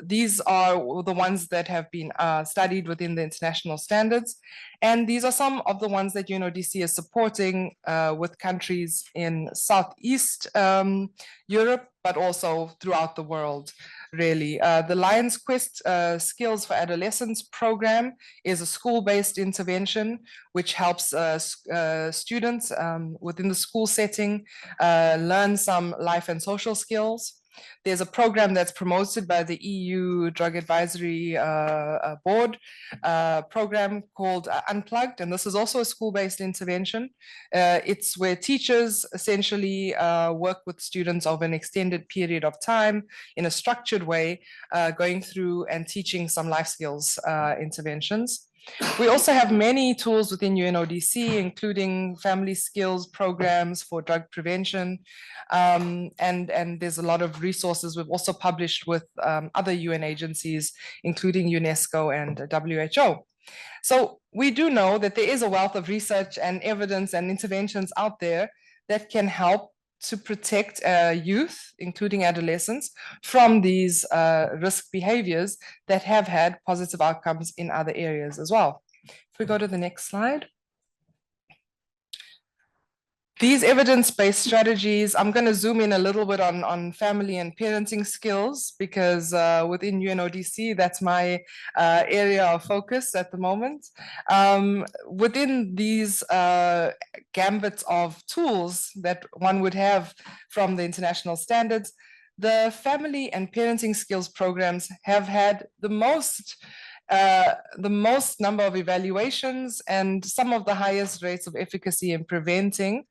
These are the ones that have been studied within the international standards. And these are some of the ones that UNODC is supporting with countries in Southeast Europe, but also throughout the world. Really, the Lions Quest Skills for Adolescents program is a school-based intervention which helps students within the school setting learn some life and social skills. There's a program that's promoted by the EU Drug Advisory Board program called Unplugged, and this is also a school-based intervention. It's where teachers essentially work with students over an extended period of time in a structured way, going through and teaching some life skills interventions. We also have many tools within UNODC, including family skills programs for drug prevention, and there's a lot of resources we've also published with other UN agencies, including UNESCO and WHO. So we do know that there is a wealth of research and evidence and interventions out there that can help to protect youth, including adolescents, from these risk behaviors that have had positive outcomes in other areas as well. If we go to the next slide. These evidence-based strategies, I'm going to zoom in a little bit on family and parenting skills, because within UNODC, that's my area of focus at the moment. Within these gambits of tools that one would have from the international standards, the family and parenting skills programs have had the most number of evaluations and some of the highest rates of efficacy in preventing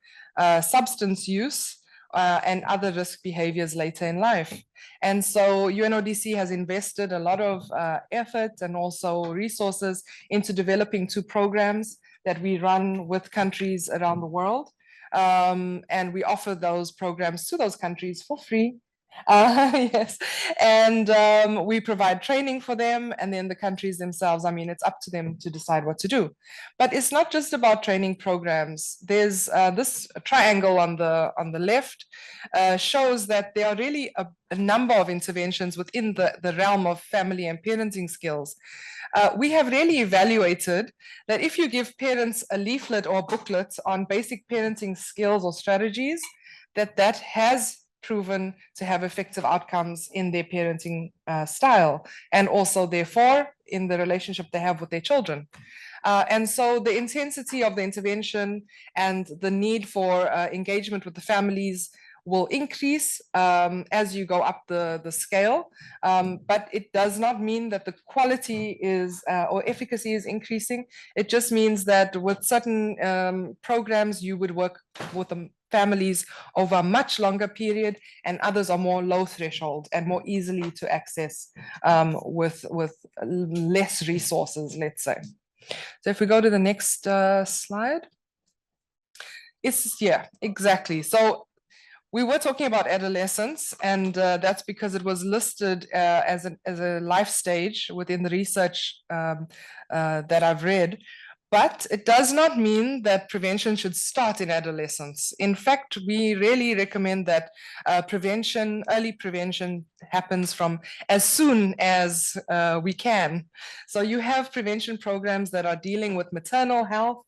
substance use and other risk behaviors later in life. And so UNODC has invested a lot of effort and also resources into developing 2 programs that we run with countries around the world. And we offer those programs to those countries for free. Yes, and we provide training for them, and then the countries themselves, I mean, it's up to them to decide what to do. But it's not just about training programs. There's this triangle on the left shows that there are really a number of interventions within the realm of family and parenting skills. We have really evaluated that if you give parents a leaflet or a booklet on basic parenting skills or strategies, that has proven to have effective outcomes in their parenting style, and also therefore in the relationship they have with their children. And so the intensity of the intervention and the need for engagement with the families will increase as you go up the scale, but it does not mean that the quality is or efficacy is increasing. It just means that with certain programs you would work with the families over a much longer period, and others are more low threshold and more easily to access with less resources, let's say. So if we go to the next slide, it's, yeah, exactly. So we were talking about adolescence, and that's because it was listed as a life stage within the research that I've read. But it does not mean that prevention should start in adolescence. In fact, we really recommend that early prevention happens from as soon as we can. So you have prevention programs that are dealing with maternal health,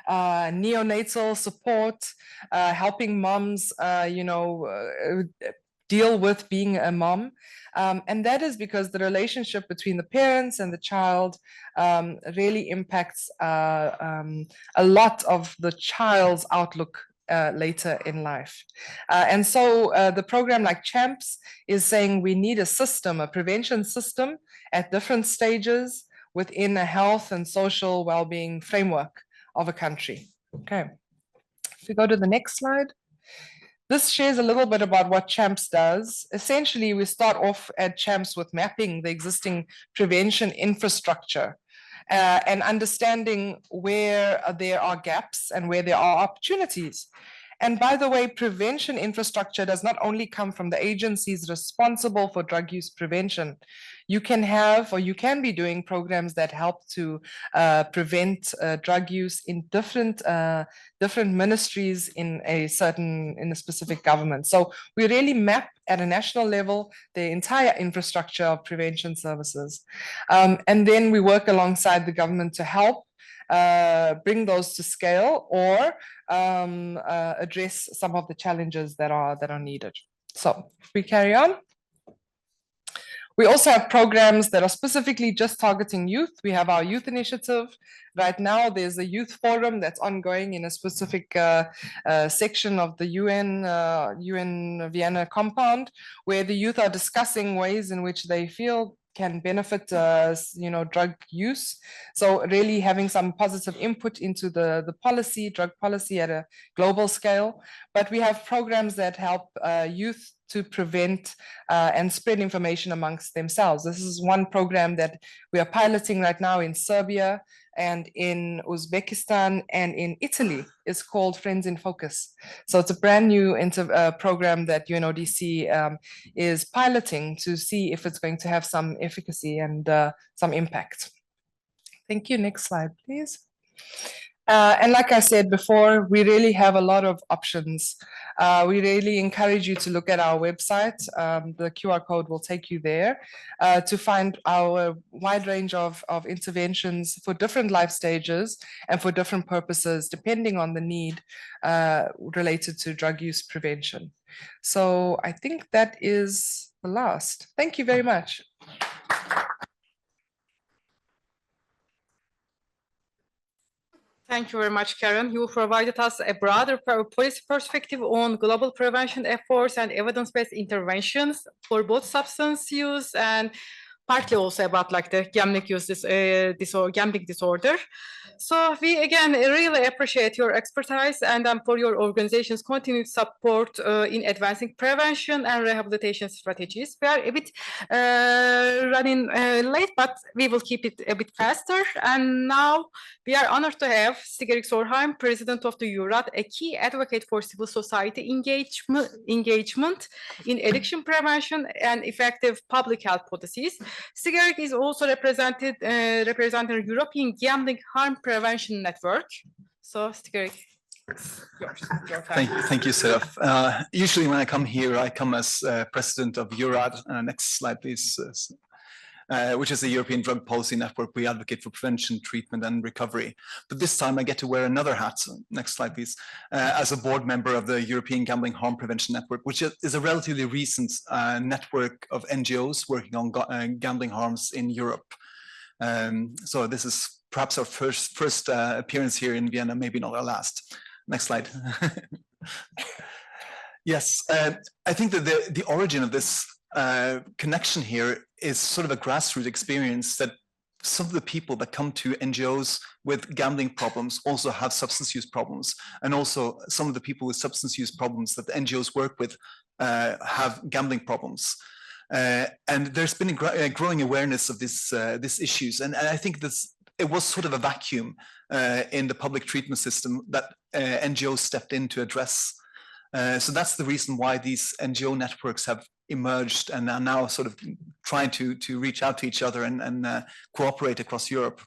neonatal support, helping moms, deal with being a mom. And that is because the relationship between the parents and the child really impacts a lot of the child's outlook later in life. And so the program like CHAMPS is saying we need a system, a prevention system at different stages within a health and social well-being framework of a country. Okay, if we go to the next slide. This shares a little bit about what CHAMPS does. Essentially, we start off at CHAMPS with mapping the existing prevention infrastructure and understanding where there are gaps and where there are opportunities. And by the way, prevention infrastructure does not only come from the agencies responsible for drug use prevention. You can have, or you can be doing programs that help to prevent drug use in different ministries in a specific government. So we really map at a national level the entire infrastructure of prevention services. And then we work alongside the government to help bring those to scale or address some of the challenges that are needed. So if we carry on. We also have programs that are specifically just targeting youth. We have our youth initiative. Right now, there's a youth forum that's ongoing in a specific section of the UN Vienna compound, where the youth are discussing ways in which they feel can benefit drug use. So really having some positive input into the policy, drug policy at a global scale. But we have programs that help youth to prevent and spread information amongst themselves. This is one program that we are piloting right now in Serbia and in Uzbekistan and in Italy. It's called Friends in Focus. So it's a brand new program that UNODC is piloting to see if it's going to have some efficacy and some impact. Thank you. Next slide, please. And like I said before, we really have a lot of options. We really encourage you to look at our website. The QR code will take you there to find our wide range of interventions for different life stages and for different purposes, depending on the need related to drug use prevention. So I think that is the last. Thank you very much. Thank you very much, Karen. You provided us a broader policy perspective on global prevention efforts and evidence-based interventions for both substance use and partly also about like the gambling gambling disorder. So we again really appreciate your expertise and for your organization's continued support in advancing prevention and rehabilitation strategies. We are a bit running late, but we will keep it a bit faster. And now we are honored to have Stig-Erik Sorheim, President of the URAD, a key advocate for civil society engagement in addiction prevention and effective public health policies. Stig-Erik is also representing the European Gambling Harm Prevention Network. So, Stig-Erik, your time. Thank you, Seraf. Usually when I come here, I come as president of URAD. Next slide, please. Which is the European Drug Policy Network. We advocate for prevention, treatment, and recovery. But this time I get to wear another hat. Next slide, please. As a board member of the European Gambling Harm Prevention Network, which is a relatively recent network of NGOs working on gambling harms in Europe. So this is perhaps our first appearance here in Vienna, maybe not our last. Next slide. Yes, I think that the origin of this connection here is sort of a grassroots experience that some of the people that come to NGOs with gambling problems also have substance use problems, and also some of the people with substance use problems that the NGOs work with have gambling problems. And there's been a growing awareness of these issues, and I think it was sort of a vacuum in the public treatment system that NGOs stepped in to address. So that's the reason why these NGO networks have emerged and are now sort of trying to reach out to each other and cooperate across Europe.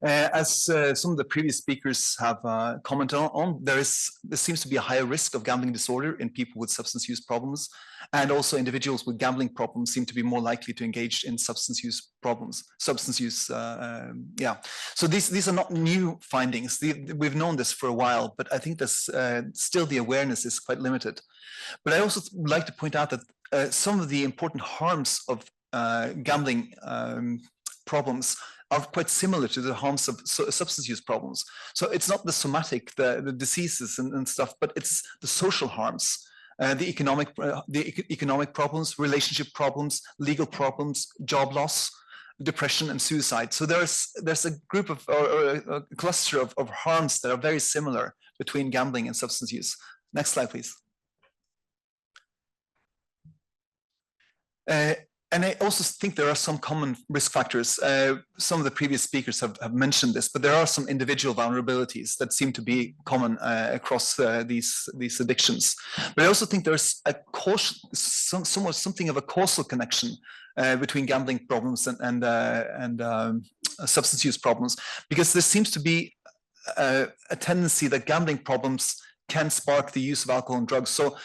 As some of the previous speakers have commented on, there seems to be a higher risk of gambling disorder in people with substance use problems, and also individuals with gambling problems seem to be more likely to engage in substance use problems. Yeah. So these are not new findings. We've known this for a while, but I think there's still the awareness is quite limited. But I also would like to point out that some of the important harms of gambling problems are quite similar to the harms of substance use problems. So it's not the somatic, the diseases and stuff, but it's the social harms, the economic problems, relationship problems, legal problems, job loss, depression, and suicide. So there's a group of or a cluster of harms that are very similar between gambling and substance use. Next slide, please. And I also think there are some common risk factors. Some of the previous speakers have mentioned this, but there are some individual vulnerabilities that seem to be common across these addictions. But I also think there's something of a causal connection between gambling problems and substance use problems, because there seems to be a tendency that gambling problems can spark the use of alcohol and drugs. So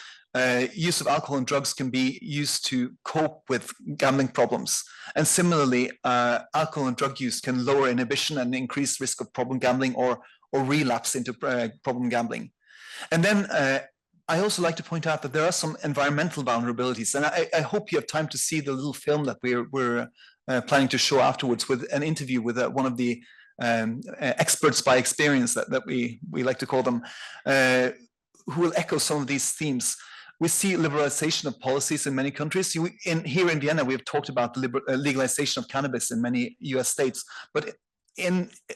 use of alcohol and drugs can be used to cope with gambling problems. And similarly, alcohol and drug use can lower inhibition and increase risk of problem gambling or relapse into problem gambling. And then I also like to point out that there are some environmental vulnerabilities. And I hope you have time to see the little film that we're planning to show afterwards, with an interview with one of the experts by experience that we like to call them, who will echo some of these themes. We see liberalization of policies in many countries. Here in Vienna, we have talked about the legalization of cannabis in many US states, but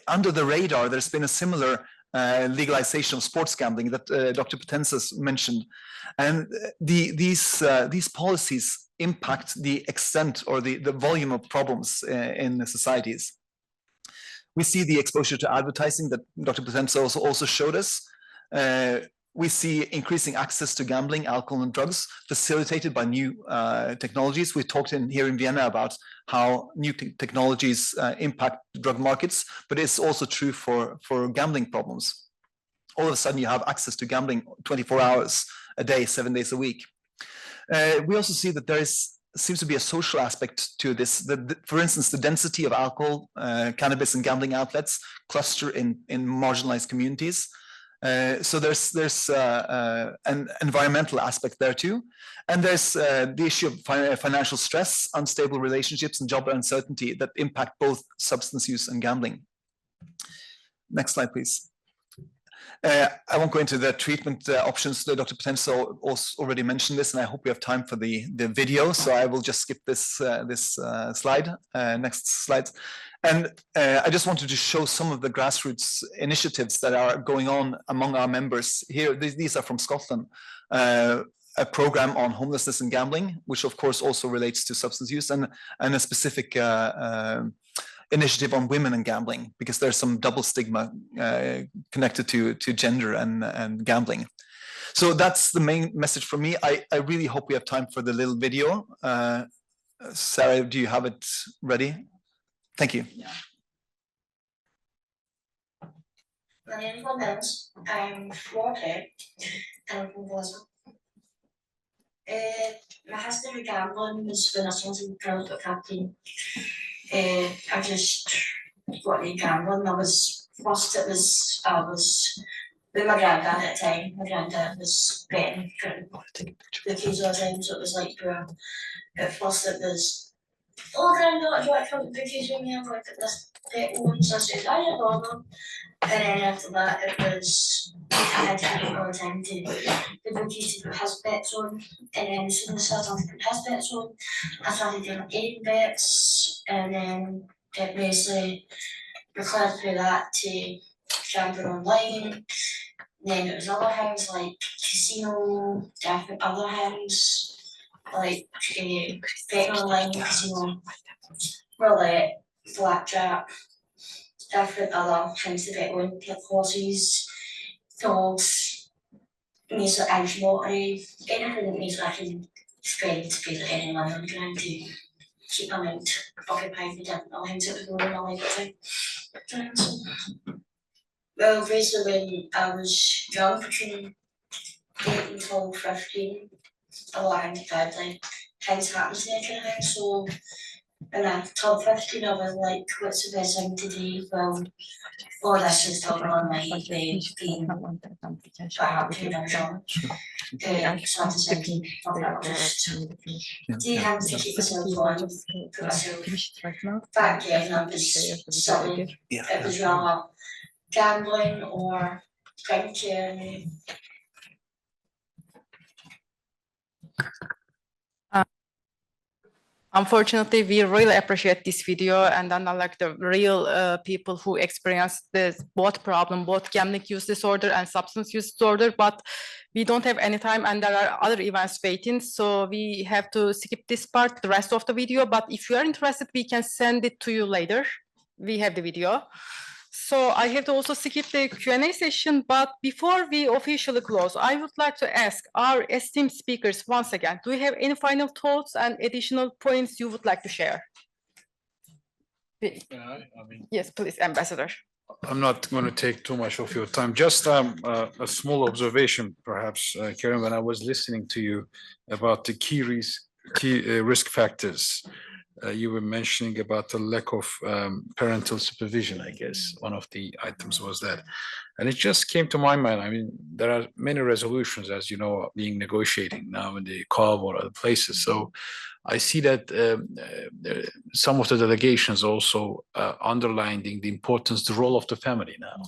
under the radar, there's been a similar legalization of sports gambling that Dr. Potenza mentioned. And these policies impact the extent or the volume of problems in the societies. We see the exposure to advertising that Dr. Potenza also showed us. We see increasing access to gambling, alcohol, and drugs facilitated by new technologies. We talked here in Vienna about how new technologies impact drug markets, but it's also true for gambling problems. All of a sudden, you have access to gambling 24 hours a day, 7 days a week. We also see that there seems to be a social aspect to this. For instance, the density of alcohol, cannabis, and gambling outlets cluster in marginalized communities. So there's an environmental aspect there too. And there's the issue of financial stress, unstable relationships, and job uncertainty that impact both substance use and gambling. Next slide, please. I won't go into the treatment options. Dr. Potenza also already mentioned this, and I hope we have time for the video. So I will just skip this slide. Next slide. And I just wanted to show some of the grassroots initiatives that are going on among our members here. These are from Scotland. A program on homelessness and gambling, which of course also relates to substance use, and a specific initiative on women and gambling, because there's some double stigma connected to gender and gambling. So that's the main message for me. I really hope we have time for the little video. Sarah, do you have it ready? Thank you. Yeah. My name is Mills. I'm 40. I'm from Glasgow. My history with gambling was when I was in girls at 15. I just got into gambling. I was with my granddad at the time. My granddad was betting bookies all the time, so it was like at first it was, oh granddad, do you want to count the bookies with me? I'm like, this bet one, so I said, I don't bother. And then after that it was, I had to go all the time to the bookies to put his bets on, and then as soon as I started to put his bets on, I started doing my game bets, and then it basically recurred through that to gambling online. Then it was other things like casino, different other things like betting online, casino, roulette, blackjack, different other things to bet on, like horses, dogs, music and lottery, anything that means I can spend basically any money on trying to keep my mind occupied with different things that was going on all the time. Well, basically when I was young, between 8 until 15, a lot of things badly, things happened to me kind of thing, so when I turned 15 I was like, what's the best thing to do? Well, all this is talking on my being perhaps when I was young. So I decided I'll just do things to keep myself on, put myself back then. I was silly. It was rather gambling or drinking. Unfortunately, we really appreciate this video, and then like the real people who experience this both problem, both gambling use disorder and substance use disorder, but we don't have any time and there are other events waiting, so we have to skip this part, the rest of the video, but if you are interested, we can send it to you later. We have the video. So I have to also skip the Q&A session, but before we officially close, I would like to ask our esteemed speakers once again, do you have any final thoughts and additional points you would like to share? Yes, please, Ambassador. I'm not going to take too much of your time. Just a small observation, perhaps, Karen, when I was listening to you about the key risk factors. You were mentioning about the lack of parental supervision, I guess. One of the items was that. And it just came to my mind. I mean, there are many resolutions, as you know, being negotiating now in the COB or other places. So I see that some of the delegations also underlining the importance, the role of the family now.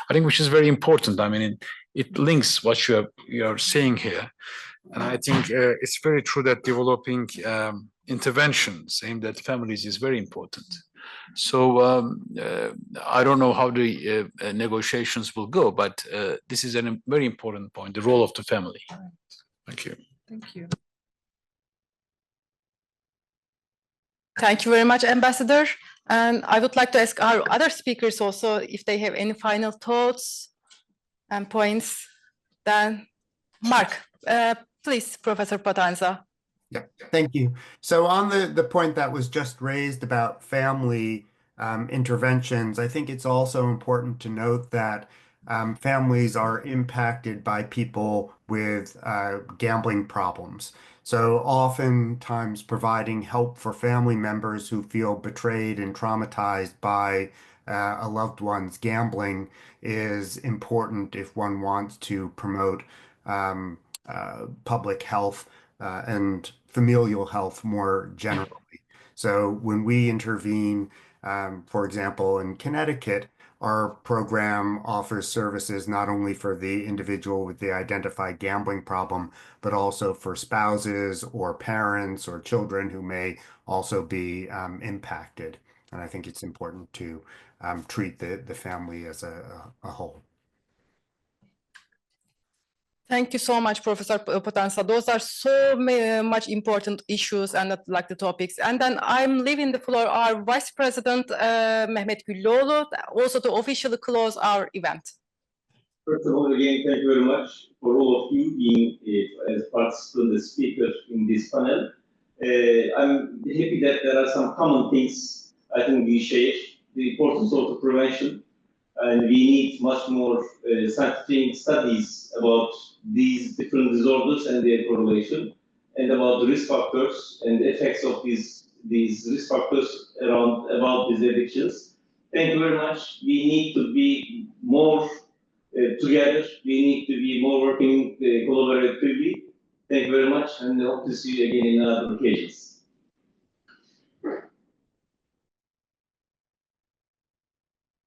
I think which is very important. I mean, it links what you are saying here. And I think it's very true that developing interventions aimed at families is very important. So I don't know how the negotiations will go, but this is a very important point, the role of the family. Thank you. Thank you. Thank you very much, Ambassador. And I would like to ask our other speakers also if they have any final thoughts and points. Then, Marc, please, Professor Potenza. Yeah, thank you. So on the point that was just raised about family interventions, I think it's also important to note that families are impacted by people with gambling problems. So oftentimes providing help for family members who feel betrayed and traumatized by a loved one's gambling is important if one wants to promote public health and familial health more generally. So when we intervene, for example, in Connecticut, our program offers services not only for the individual with the identified gambling problem, but also for spouses or parents or children who may also be impacted. And I think it's important to treat the family as a whole. Thank you so much, Professor Potenza. Those are so much important issues and like the topics. And then I'm leaving the floor our Vice President, Mehmet Güllüoğlu, also to officially close our event. First of all, again, thank you very much for all of you being as participant, as speaker in this panel. I'm happy that there are some common things I think we share, the importance of the prevention, and we need much more scientific studies about these different disorders and their correlation, and about the risk factors and the effects of these risk factors about these addictions. Thank you very much. We need to be more together. We need to be more working collaboratively. Thank you very much, and I hope to see you again in other occasions.